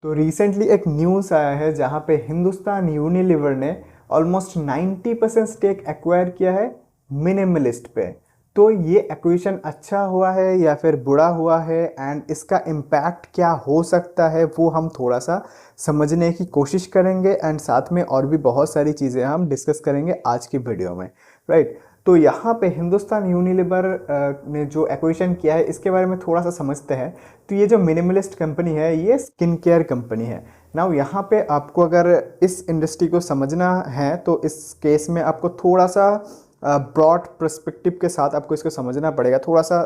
तो रिसेंटली एक न्यूज़ आया है जहां पे हिंदुस्तान यूनिलीवर ने ऑलमोस्ट 90% स्टेक एक्वायर किया है मिनिमलिस्ट पे। तो ये एक्विजिशन अच्छा हुआ है या फिर बुरा हुआ है एंड इसका इम्पैक्ट क्या हो सकता है वो हम थोड़ा सा समझने की कोशिश करेंगे एंड साथ में और भी बहुत सारी चीज़ें हम डिस्कस करेंगे आज की वीडियो में, राइट। तो यहाँ पे हिंदुस्तान यूनिलीवर ने जो एक्विजिशन किया है इसके बारे में थोड़ा सा समझते हैं। तो ये जो मिनिमलिस्ट कंपनी है ये स्किन केयर कंपनी है। नाउ यहाँ पे आपको अगर इस इंडस्ट्री को समझना है तो इस केस में आपको थोड़ा सा ब्रॉड पर्सपेक्टिव के साथ आपको इसको समझना पड़ेगा। थोड़ा सा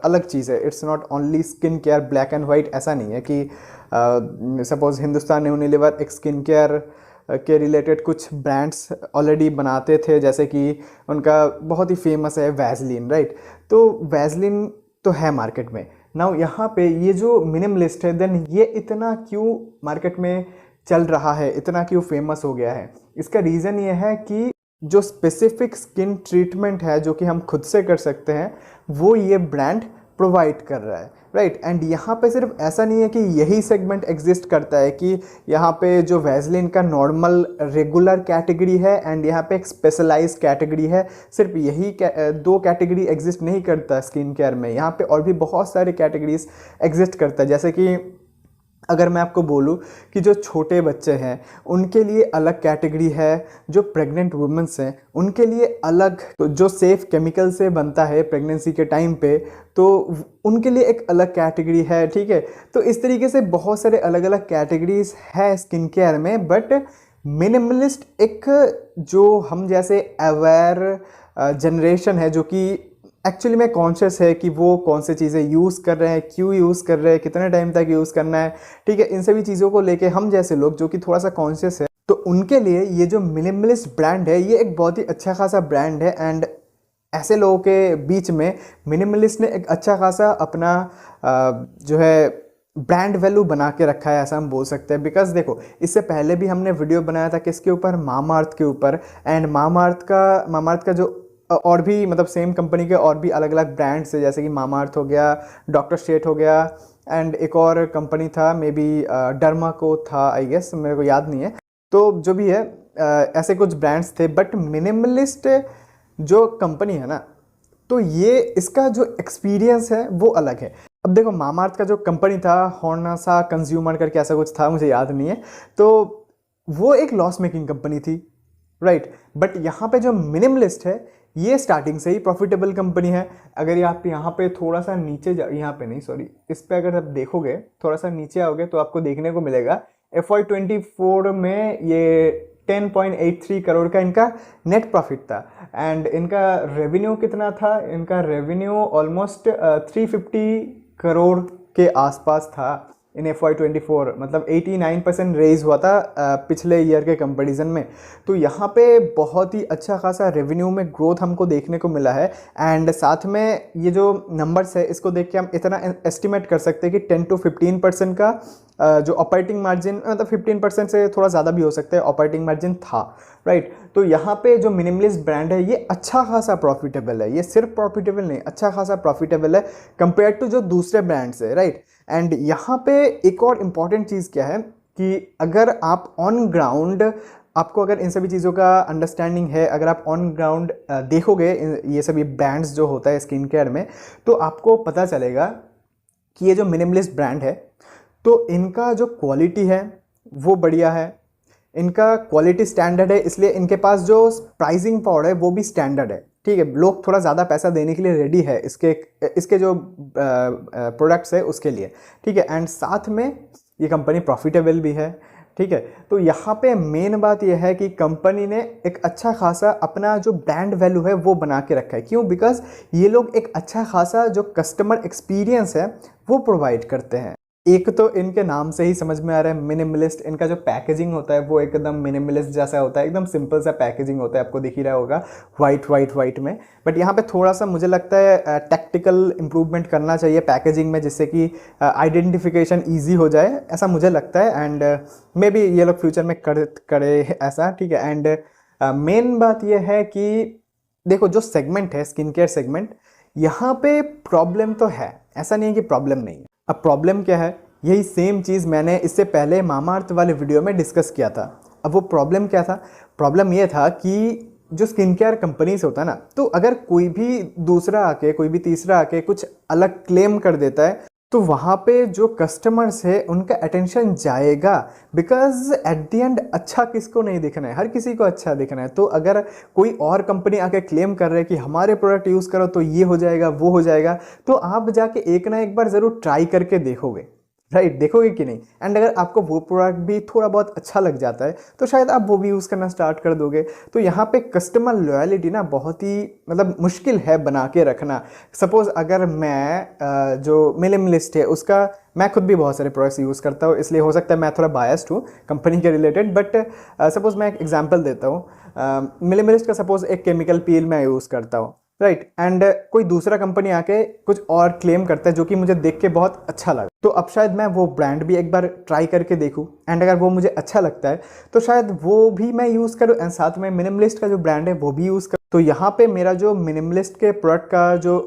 अलग चीज़ है, it's not only skin care black and white. ऐसा नहीं है कि सपोज हिंदुस्तान यूनिलीवर एक स्किन केयर के रिलेटेड कुछ ब्रांड्स ऑलरेडी बनाते थे, जैसे कि उनका बहुत ही फेमस है वैसलीन, राइट। तो वैसलीन तो है मार्केट में। नाउ यहाँ पे ये जो मिनिमलिस्ट है देन ये इतना क्यों मार्केट में चल रहा है, इतना क्यों फेमस हो गया है? इसका रीज़न ये है कि जो स्पेसिफिक स्किन ट्रीटमेंट है जो कि हम खुद से कर सकते हैं वो ये ब्रांड प्रोवाइड कर रहा है, राइट। एंड यहाँ पे सिर्फ ऐसा नहीं है कि यही सेगमेंट एग्जिस्ट करता है कि यहाँ पे जो वैसलीन का नॉर्मल रेगुलर कैटेगरी है एंड यहाँ पे एक स्पेशलाइज्ड कैटेगरी है। सिर्फ यही दो कैटेगरी एग्जिस्ट नहीं करता स्किन केयर में, यहाँ पे और भी बहुत सारे कैटेगरीज एग्जिस्ट करता है। जैसे कि अगर मैं आपको बोलूँ कि जो छोटे बच्चे हैं उनके लिए अलग कैटेगरी है, जो प्रेग्नेंट वुमेंस हैं उनके लिए अलग, तो जो सेफ़ केमिकल से बनता है प्रेगनेंसी के टाइम पे तो उनके लिए एक अलग कैटेगरी है, ठीक है। तो इस तरीके से बहुत सारे अलग अलग कैटेगरीज है स्किन केयर में। बट मिनिमलिस्ट एक जो हम जैसे अवेयर जनरेशन है जो कि एक्चुअली में कॉन्शियस है कि वो कौन से चीज़ें यूज़ कर रहे हैं, क्यों यूज़ कर रहे हैं, कितने टाइम तक यूज़ करना है, ठीक है। इन सभी चीज़ों को लेके हम जैसे लोग जो कि थोड़ा सा कॉन्शियस है तो उनके लिए ये जो मिनिमलिस्ट ब्रांड है ये एक बहुत ही अच्छा खासा ब्रांड है। एंड ऐसे लोगों के बीच में मिनिमलिस्ट ने एक अच्छा खासा अपना जो है ब्रांड वैल्यू बना के रखा है, ऐसा हम बोल सकते हैं। बिकॉज देखो इससे पहले भी हमने वीडियो बनाया था किसके ऊपर, मामाअर्थ के ऊपर। एंड मामाअर्थ का जो और भी मतलब सेम कंपनी के और भी अलग अलग ब्रांड्स है, जैसे कि मामाअर्थ हो गया, डॉक्टर स्टेट हो गया एंड एक और कंपनी था मे बी डर्मा को था, आई गेस, मेरे को याद नहीं है। तो जो भी है ऐसे कुछ ब्रांड्स थे। बट मिनिमलिस्ट जो कंपनी है ना तो ये इसका जो एक्सपीरियंस है वो अलग है। अब देखो मामाअर्थ का जो कंपनी था होनासा कंज्यूमर करके ऐसा कुछ था, मुझे याद नहीं है, तो वो एक लॉस मेकिंग कंपनी थी, राइट। बट यहाँ पे जो मिनिमलिस्ट है ये स्टार्टिंग से ही प्रॉफिटेबल कंपनी है। अगर आप यहाँ पे थोड़ा सा नीचे यहाँ पे नहीं सॉरी इस पे अगर आप देखोगे थोड़ा सा नीचे आओगे तो आपको देखने को मिलेगा FY24 में ये 10.83 करोड़ का इनका नेट प्रॉफिट था। एंड इनका रेवेन्यू कितना था, इनका रेवेन्यू ऑलमोस्ट 350 करोड़ के आसपास था इन FY24, मतलब 89% रेज हुआ था पिछले ईयर के कंपैरिजन में। तो यहाँ पे बहुत ही अच्छा खासा रेवेन्यू में ग्रोथ हमको देखने को मिला है। एंड साथ में ये जो नंबर्स है इसको देख के हम इतना एस्टिमेट कर सकते हैं कि 10 to 15% का जो ऑपरेटिंग मार्जिन, मतलब 15% से थोड़ा ज़्यादा भी हो सकता है, ऑपरेटिंग मार्जिन था, राइट। तो यहाँ पे जो मिनिमलिस्ट ब्रांड है ये अच्छा खासा प्रॉफिटेबल है, ये सिर्फ प्रॉफिटेबल नहीं अच्छा खासा प्रॉफिटेबल है कंपेयर टू जो दूसरे ब्रांड्स है, राइट। एंड यहाँ पे एक और इम्पॉर्टेंट चीज़ क्या है कि अगर आप ऑन ग्राउंड, आपको अगर इन सभी चीज़ों का अंडरस्टैंडिंग है, अगर आप ऑन ग्राउंड देखोगे ये सभी ब्रांड्स जो होता है स्किन केयर में, तो आपको पता चलेगा कि ये जो मिनिमलिस्ट ब्रांड है तो इनका जो क्वालिटी है वो बढ़िया है, इनका क्वालिटी स्टैंडर्ड है, इसलिए इनके पास जो प्राइसिंग पावर है वो भी स्टैंडर्ड है, ठीक है। लोग थोड़ा ज़्यादा पैसा देने के लिए रेडी है इसके जो प्रोडक्ट्स है उसके लिए, ठीक है। एंड साथ में ये कंपनी प्रॉफिटेबल भी है, ठीक है। तो यहाँ पे मेन बात यह है कि कंपनी ने एक अच्छा खासा अपना जो ब्रांड वैल्यू है वो बना के रखा है। क्यों? बिकॉज ये लोग एक अच्छा खासा जो कस्टमर एक्सपीरियंस है वो प्रोवाइड करते हैं। एक तो इनके नाम से ही समझ में आ रहा है मिनिमलिस्ट, इनका जो पैकेजिंग होता है वो एकदम मिनिमलिस्ट जैसा होता है, एकदम सिंपल सा पैकेजिंग होता है, आपको दिख ही रहा होगा वाइट में। बट यहाँ पे थोड़ा सा मुझे लगता है टेक्टिकल इम्प्रूवमेंट करना चाहिए पैकेजिंग में, जिससे कि आइडेंटिफिकेशन ईजी हो जाए, ऐसा मुझे लगता है। एंड मे बी ये लोग फ्यूचर में करे ऐसा, ठीक है। एंड मेन बात ये है कि देखो जो सेगमेंट है स्किन केयर सेगमेंट, यहाँ पे प्रॉब्लम तो है, ऐसा नहीं है कि प्रॉब्लम नहीं है। अब प्रॉब्लम क्या है यही सेम चीज़ मैंने इससे पहले मामाअर्थ वाले वीडियो में डिस्कस किया था। अब वो प्रॉब्लम क्या था? प्रॉब्लम ये था कि जो स्किन केयर कंपनीज होता है ना, तो अगर कोई भी दूसरा आके, कोई भी तीसरा आके कुछ अलग क्लेम कर देता है, तो वहाँ पे जो कस्टमर्स है उनका अटेंशन जाएगा। बिकॉज एट द एंड अच्छा किसको नहीं दिखना है? हर किसी को अच्छा दिखना है। तो अगर कोई और कंपनी आके क्लेम कर रहे हैं कि हमारे प्रोडक्ट यूज़ करो तो ये हो जाएगा, वो हो जाएगा, तो आप जाके एक ना एक बार ज़रूर ट्राई करके देखोगे, राइट? देखोगे कि नहीं? एंड अगर आपको वो प्रोडक्ट भी थोड़ा बहुत अच्छा लग जाता है तो शायद आप वो भी यूज़ करना स्टार्ट कर दोगे। तो यहाँ पे कस्टमर लॉयलिटी ना बहुत ही मतलब मुश्किल है बना के रखना। सपोज़ अगर मैं जो मिनिमलिस्ट है उसका, मैं खुद भी बहुत सारे प्रोडक्ट्स यूज़ करता हूँ, इसलिए हो सकता है मैं थोड़ा बायस्ड हूँ कंपनी के रिलेटेड, बट सपोज़ मैं एक एग्जांपल देता हूँ। मिनिमलिस्ट का सपोज़ एक केमिकल पील मैं यूज़ करता हूँ, राइट? एंड कोई दूसरा कंपनी आके कुछ और क्लेम करता है जो कि मुझे देख के बहुत अच्छा लगा, तो अब शायद मैं वो ब्रांड भी एक बार ट्राई करके देखूं, एंड अगर वो मुझे अच्छा लगता है तो शायद वो भी मैं यूज़ करूं, एंड साथ में मिनिमलिस्ट का जो ब्रांड है वो भी यूज़ करूं। तो यहाँ पे मेरा जो मिनिमलिस्ट के प्रोडक्ट का जो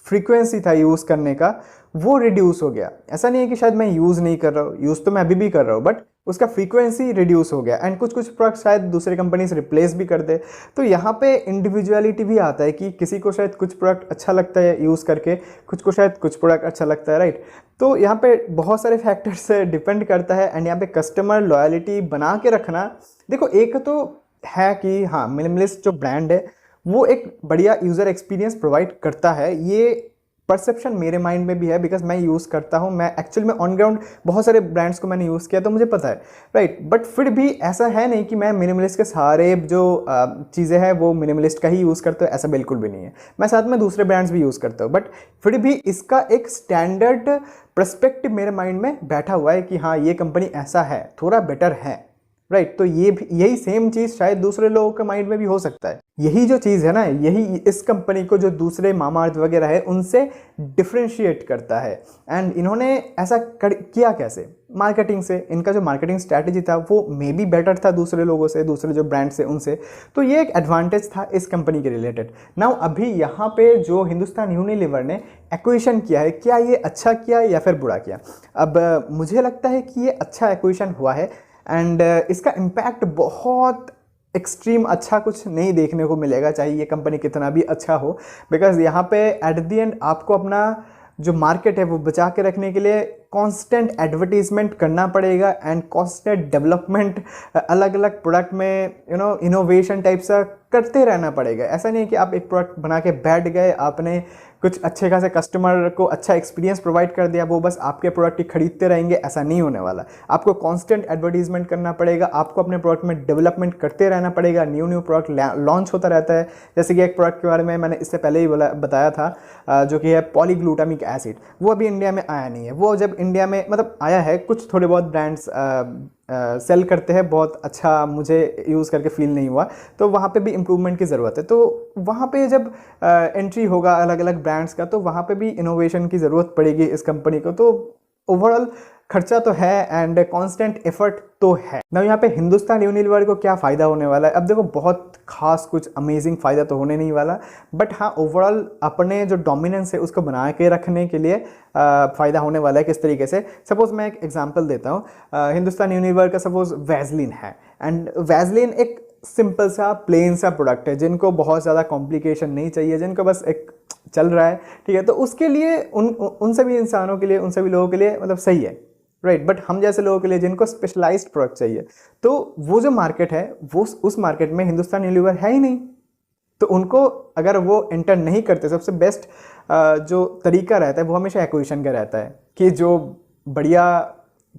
फ्रीक्वेंसी था यूज़ करने का, वो रिड्यूस हो गया। ऐसा नहीं है कि शायद मैं यूज़ नहीं कर रहा हूँ, यूज़ तो मैं अभी भी कर रहा हूँ, बट उसका फ्रीक्वेंसी रिड्यूस हो गया। एंड कुछ कुछ प्रोडक्ट शायद दूसरे कंपनी से रिप्लेस भी कर दे। तो यहाँ पे इंडिविजुअलिटी भी आता है कि किसी को शायद कुछ प्रोडक्ट अच्छा लगता है यूज़ करके, कुछ को शायद कुछ प्रोडक्ट अच्छा लगता है, राइट? तो यहाँ पे बहुत सारे फैक्टर्स डिपेंड करता है। एंड यहाँ पे कस्टमर लॉयलिटी बना के रखना, देखो एक तो है कि हाँ, मिनिमलिस्ट जो ब्रांड है वो एक बढ़िया यूज़र एक्सपीरियंस प्रोवाइड करता है, ये परसेप्शन मेरे माइंड में भी है, बिकॉज मैं यूज़ करता हूँ। मैं एक्चुअल में ऑन ग्राउंड बहुत सारे ब्रांड्स को मैंने यूज़ किया तो मुझे पता है, राइट? बट फिर भी ऐसा है नहीं कि मैं मिनिमलिस्ट के सारे जो चीज़ें हैं वो मिनिमलिस्ट का ही यूज़ करता हूँ, ऐसा बिल्कुल भी नहीं है। मैं साथ में दूसरे ब्रांड्स भी यूज़ करता हूँ, बट फिर भी इसका एक स्टैंडर्ड पर्सपेक्टिव मेरे माइंड में बैठा हुआ है कि हाँ, ये कंपनी ऐसा है, थोड़ा बेटर है, राइट? तो ये भी, यही सेम चीज़ शायद दूसरे लोगों के माइंड में भी हो सकता है। यही जो चीज़ है ना, यही इस कंपनी को जो दूसरे मामाअर्थ वगैरह है उनसे डिफ्रेंशिएट करता है। एंड इन्होंने ऐसा किया कैसे? मार्केटिंग से। इनका जो मार्केटिंग स्ट्रैटेजी था वो मे बी बेटर था दूसरे लोगों से, दूसरे जो ब्रांड से उनसे। तो ये एक एडवांटेज था इस कंपनी के रिलेटेड। नाउ अभी यहाँ पे जो हिंदुस्तान यूनिलीवर ने एक्विजिशन किया है, क्या ये अच्छा किया या फिर बुरा किया? अब मुझे लगता है कि ये अच्छा एक्विजिशन हुआ है, एंड इसका इम्पैक्ट बहुत एक्सट्रीम अच्छा कुछ नहीं देखने को मिलेगा, चाहे ये कंपनी कितना भी अच्छा हो। बिकॉज यहाँ पे एट द एंड आपको अपना जो मार्केट है वो बचा के रखने के लिए कांस्टेंट एडवर्टीजमेंट करना पड़ेगा, एंड कांस्टेंट डेवलपमेंट अलग अलग प्रोडक्ट में इनोवेशन टाइप सा करते रहना पड़ेगा। ऐसा नहीं है कि आप एक प्रोडक्ट बना के बैठ गए, आपने कुछ अच्छे खासे कस्टमर को अच्छा एक्सपीरियंस प्रोवाइड कर दिया, वो बस आपके प्रोडक्ट ही खरीदते रहेंगे, ऐसा नहीं होने वाला। आपको कांस्टेंट एडवर्टीजमेंट करना पड़ेगा, आपको अपने प्रोडक्ट में डेवलपमेंट करते रहना पड़ेगा, न्यू न्यू प्रोडक्ट लॉन्च होता रहता है। जैसे कि एक प्रोडक्ट के बारे में मैंने इससे पहले ही बताया था, जो कि है पॉलीग्लूटामिक एसिड। वो अभी इंडिया में आया नहीं है। वो जब इंडिया में मतलब आया है, कुछ थोड़े बहुत ब्रांड्स सेल करते हैं, बहुत अच्छा मुझे यूज़ करके फील नहीं हुआ, तो वहाँ पे भी इम्प्रूवमेंट की ज़रूरत है। तो वहाँ पे जब एंट्री होगा अलग अलग ब्रांड्स का, तो वहाँ पे भी इनोवेशन की ज़रूरत पड़ेगी इस कंपनी को। तो ओवरऑल खर्चा तो है एंड कांस्टेंट एफर्ट तो है ना। यहाँ पे हिंदुस्तान यूनिलीवर को क्या फ़ायदा होने वाला है? अब देखो, बहुत खास कुछ अमेजिंग फ़ायदा तो होने नहीं वाला, बट हाँ, ओवरऑल अपने जो डोमिनेंस है उसको बना के रखने के लिए फ़ायदा होने वाला है। किस तरीके से? सपोज़ मैं एक एग्जांपल देता हूँ। हिंदुस्तान यूनिलीवर का सपोज़ वैसलीन है, एंड वैसलीन एक सिंपल सा प्लेन सा प्रोडक्ट है, जिनको बहुत ज़्यादा कॉम्प्लिकेशन नहीं चाहिए, जिनको बस एक चल रहा है, ठीक है? तो उसके लिए उन सभी इंसानों के लिए, उन सभी लोगों के लिए मतलब सही है, राइट? बट हम जैसे लोगों के लिए जिनको स्पेशलाइज्ड प्रोडक्ट चाहिए, तो वो जो मार्केट है वो उस मार्केट में हिंदुस्तान यूनिलीवर है ही नहीं। तो उनको अगर वो एंटर नहीं करते, सबसे बेस्ट जो तरीका रहता है वो हमेशा एक्विजिशन का रहता है कि जो बढ़िया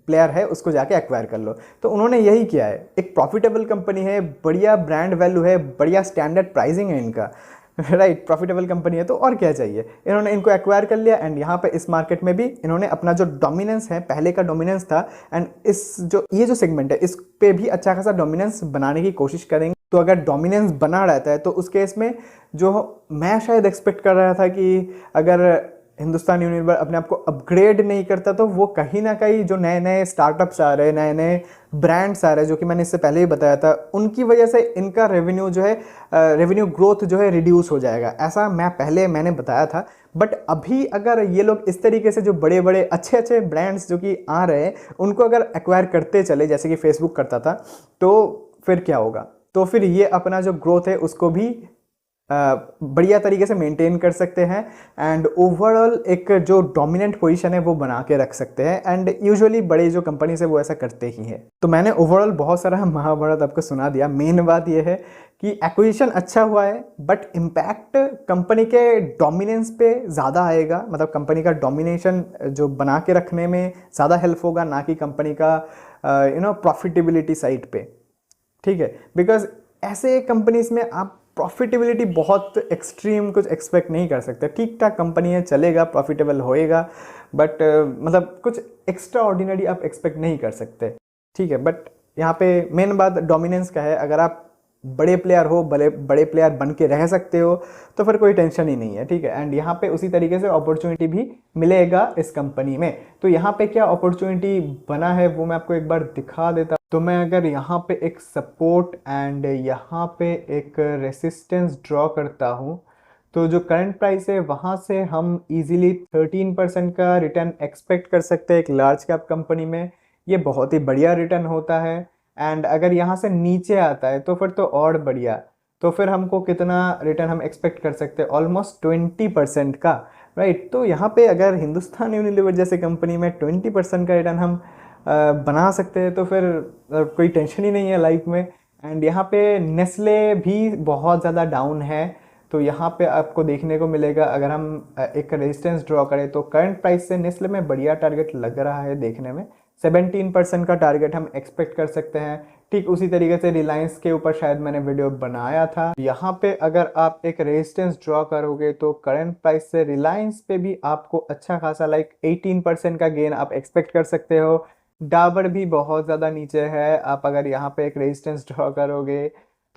प्लेयर है उसको जाके एक्वायर कर लो। तो उन्होंने यही किया है। एक प्रॉफिटेबल कंपनी है, बढ़िया ब्रांड वैल्यू है, बढ़िया स्टैंडर्ड प्राइसिंग है इनका, राइट? प्रॉफिटेबल कंपनी है तो और क्या चाहिए? इन्होंने इनको एक्वायर कर लिया, एंड यहाँ पे इस मार्केट में भी इन्होंने अपना जो डोमिनेंस है, पहले का डोमिनेंस था, एंड ये जो सेगमेंट है इस पे भी अच्छा खासा डोमिनेंस बनाने की कोशिश करेंगे। तो अगर डोमिनेंस बना रहता है तो उस केस में जो मैं शायद एक्सपेक्ट कर रहा था कि अगर हिंदुस्तान यूनिलीवर अपने आप को अपग्रेड नहीं करता तो वो कहीं ना कहीं जो नए नए स्टार्टअप्स आ रहे हैं, नए नए ब्रांड्स आ रहे हैं, जो कि मैंने इससे पहले ही बताया था, उनकी वजह से इनका रेवेन्यू जो है, रेवेन्यू ग्रोथ जो है रिड्यूस हो जाएगा। ऐसा मैंने बताया था। बट अभी अगर ये लोग इस तरीके से जो बड़े बड़े अच्छे अच्छे ब्रांड्स जो कि आ रहे हैं उनको अगर एक्वायर करते चले जैसे कि फेसबुक करता था, तो फिर क्या होगा? तो फिर ये अपना जो ग्रोथ है उसको भी बढ़िया तरीके से मेंटेन कर सकते हैं एंड ओवरऑल एक जो डोमिनेंट पोजीशन है वो बना के रख सकते हैं। एंड यूजुअली बड़े जो कंपनीज है वो ऐसा करते ही हैं। तो मैंने ओवरऑल बहुत सारा महाभारत आपको सुना दिया। मेन बात ये है कि एक्विजिशन अच्छा हुआ है बट इम्पैक्ट कंपनी के डोमिनेंस पे ज़्यादा आएगा, मतलब कंपनी का डोमिनेशन जो बना के रखने में ज़्यादा हेल्प होगा, ना कि कंपनी का प्रॉफिटेबिलिटी साइड पे। ठीक है, बिकॉज ऐसे कंपनीज में आप प्रॉफिटेबिलिटी बहुत एक्सट्रीम कुछ एक्सपेक्ट नहीं कर सकते। ठीक ठाक कंपनी है, चलेगा, प्रॉफिटेबल होएगा, बट मतलब कुछ एक्स्ट्रा ऑर्डिनरी आप एक्सपेक्ट नहीं कर सकते। ठीक है, बट यहाँ पे मेन बात डोमिनेंस का है। अगर आप बड़े प्लेयर हो, बड़े प्लेयर बन के रह सकते हो तो फिर कोई टेंशन ही नहीं है। ठीक है, एंड यहाँ पे उसी तरीके से अपॉर्चुनिटी भी मिलेगा इस कंपनी में। तो यहाँ पे क्या अपॉर्चुनिटी बना है वो मैं आपको एक बार दिखा देता। तो मैं अगर यहाँ पे एक सपोर्ट एंड यहाँ पे एक रेसिस्टेंस ड्रॉ करता हूँ तो जो करंट प्राइस है वहाँ से हम इजीली 13% का रिटर्न एक्सपेक्ट कर सकते हैं एक लार्ज कैप कंपनी में। ये बहुत ही बढ़िया रिटर्न होता है। एंड अगर यहाँ से नीचे आता है तो फिर तो और बढ़िया। तो फिर हमको कितना रिटर्न हम एक्सपेक्ट कर सकते हैं? ऑलमोस्ट 20% का, राइट। तो यहाँ पे अगर हिंदुस्तान यूनिलीवर जैसे कंपनी में 20% का रिटर्न हम बना सकते हैं तो फिर कोई टेंशन ही नहीं है लाइफ में। एंड यहाँ पे नेस्ले भी बहुत ज़्यादा डाउन है। तो यहाँ पे आपको देखने को मिलेगा, अगर हम एक रेजिस्टेंस ड्रॉ करें तो करंट प्राइस से नेस्ले में बढ़िया टारगेट लग रहा है देखने में। 17% का टारगेट हम एक्सपेक्ट कर सकते हैं। ठीक उसी तरीके से रिलायंस के ऊपर शायद मैंने वीडियो बनाया था। यहाँ पे अगर आप एक रेजिस्टेंस ड्रॉ करोगे तो करंट प्राइस से रिलायंस पे भी आपको अच्छा खासा 18% का गेन आप एक्सपेक्ट कर सकते हो। डाबर भी बहुत ज़्यादा नीचे है। आप अगर यहाँ पे एक रेजिस्टेंस ड्रॉ करोगे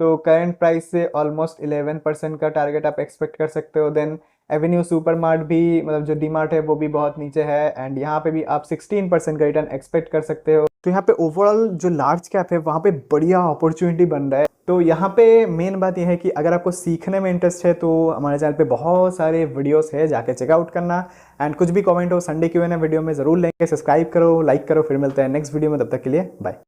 तो करंट प्राइस से ऑलमोस्ट 11% का टारगेट आप एक्सपेक्ट कर सकते हो। देन एवेन्यू सुपरमार्ट भी, मतलब जो डी मार्ट है वो भी बहुत नीचे है एंड यहाँ पे भी आप 16% का रिटर्न एक्सपेक्ट कर सकते हो। तो यहाँ पे ओवरऑल जो लार्ज कैप है वहाँ पे बढ़िया अपॉर्चुनिटी बन रहा है। तो यहाँ पे मेन बात यह है कि अगर आपको सीखने में इंटरेस्ट है तो हमारे चैनल पे बहुत सारे वीडियोस है, जाके चेकआउट करना। एंड कुछ भी कमेंट हो संडे Q&A वीडियो में ज़रूर लेंगे। सब्सक्राइब करो, लाइक करो। फिर मिलते हैं नेक्स्ट वीडियो में, तब तक के लिए बाय।